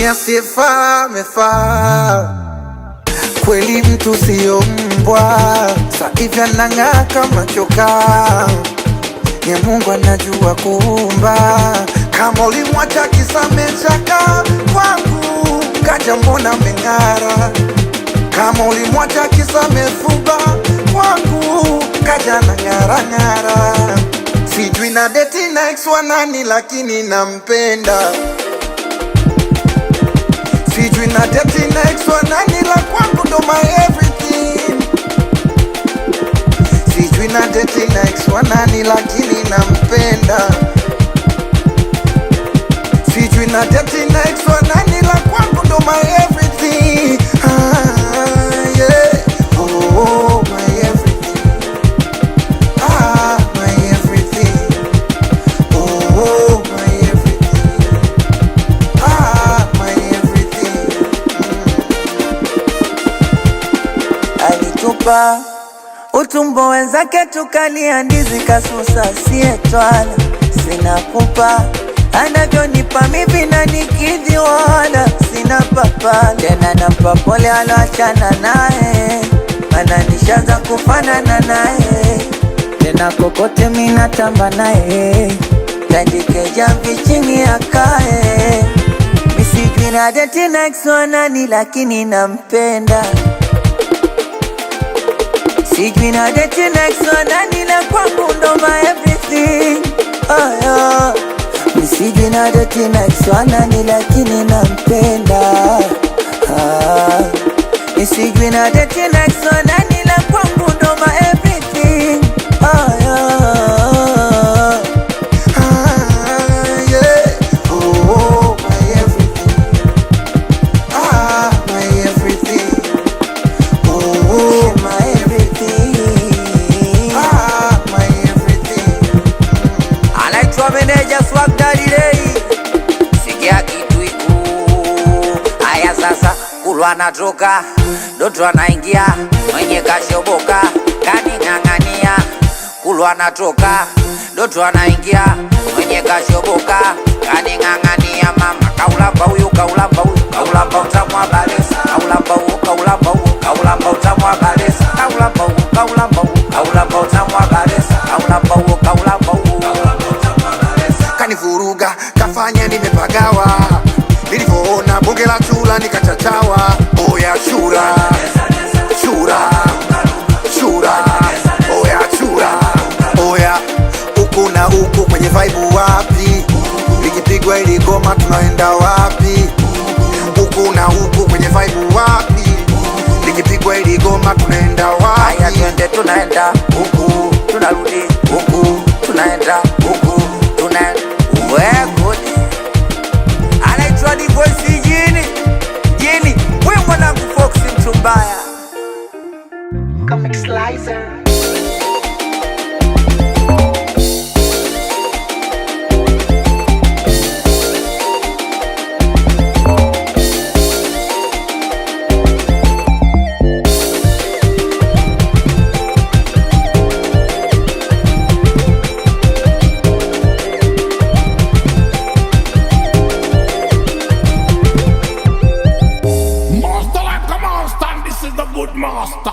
asiyefaa amefaa. Kweli mtu siyo mbwa, saivi anang'aa kama chokaa. Ni Mungu anajua kuumba. Kama ulimwacha kisa amechaka, kwangu kaja mbona ameng'ara. Kama ulimwacha kisa amefuba, kwangu kaja na ng'ara ng'ara. Sijui na deti na ex wa nani lakini nampenda. Sijui na deti na ex wa nani la kwangu ndo my everything. Sijui na deti na ex wa nani lakini nampenda. Sijui na deti na ex wa nani la kwangu ndo my everything. Yeah. Oh, my everything. My everything. Oh, my everything. My everything. Alitupa utumbo wenzake tukalia ndizi kasusa sietwala. Sina pupa anavyonipa mivi na nikidhi wala sina papa. Tena nampa pole aloachana nae, mana nishaanza kufanana nae. Tena kokote minatamba nae, tandike jamvi chini akae. Misijui na deti na ex wa nani lakini nampenda. Sijui na deti na ex wa nani la kwangu ndo my everything. Oh yeah. Sijui na deti na ex wa nani lakini nampenda. Sijui na deti na ex wa nani la kwangu ndo my everything. Oh yeah. Yeah. Oh, my everything. My everything. Oh, My everything. my everything. Anaitwa meneja Swag Daddy Ray. Sikia kitu iku. Aya sasa kulwa natoka, Doto anaingia, mwenye kashoboka, kaning'ang'ania. Kulwa natoka, Doto anaingia, mwenye kashoboka, kaning'ang'ania. Mama kaulamba huyu, kaulamba huyu, kaulamba utamwa balesa. Kaulamba huyu, kaulamba huyu, kaulamba utamwa balesa. Kaulamba huyu, kaulamba huyu, kaulamba utamwa balesa. Kaulamba huyu, kaulamba huyu. Kanivuruga, kafanya nimepagawa. Nilivyoona bonge la chura nikachachawa. Oya chura, chura, chura. Oya chura, oya uku na uku kwenye vibe wapi? Likipigwa ili goma tunaenda wapi? Uku na uku kwenye vibe wapi? Likipigwa ili goma tunaenda wapi? Aya twende tunaenda huku, tunarudi huku, tunaenda huku, tunaenda wekodi. Anaitwa Divoice jini, jini, we mwanangu Foxy mtumbaya. Comic Slicer. Master like a master, and this is the good master.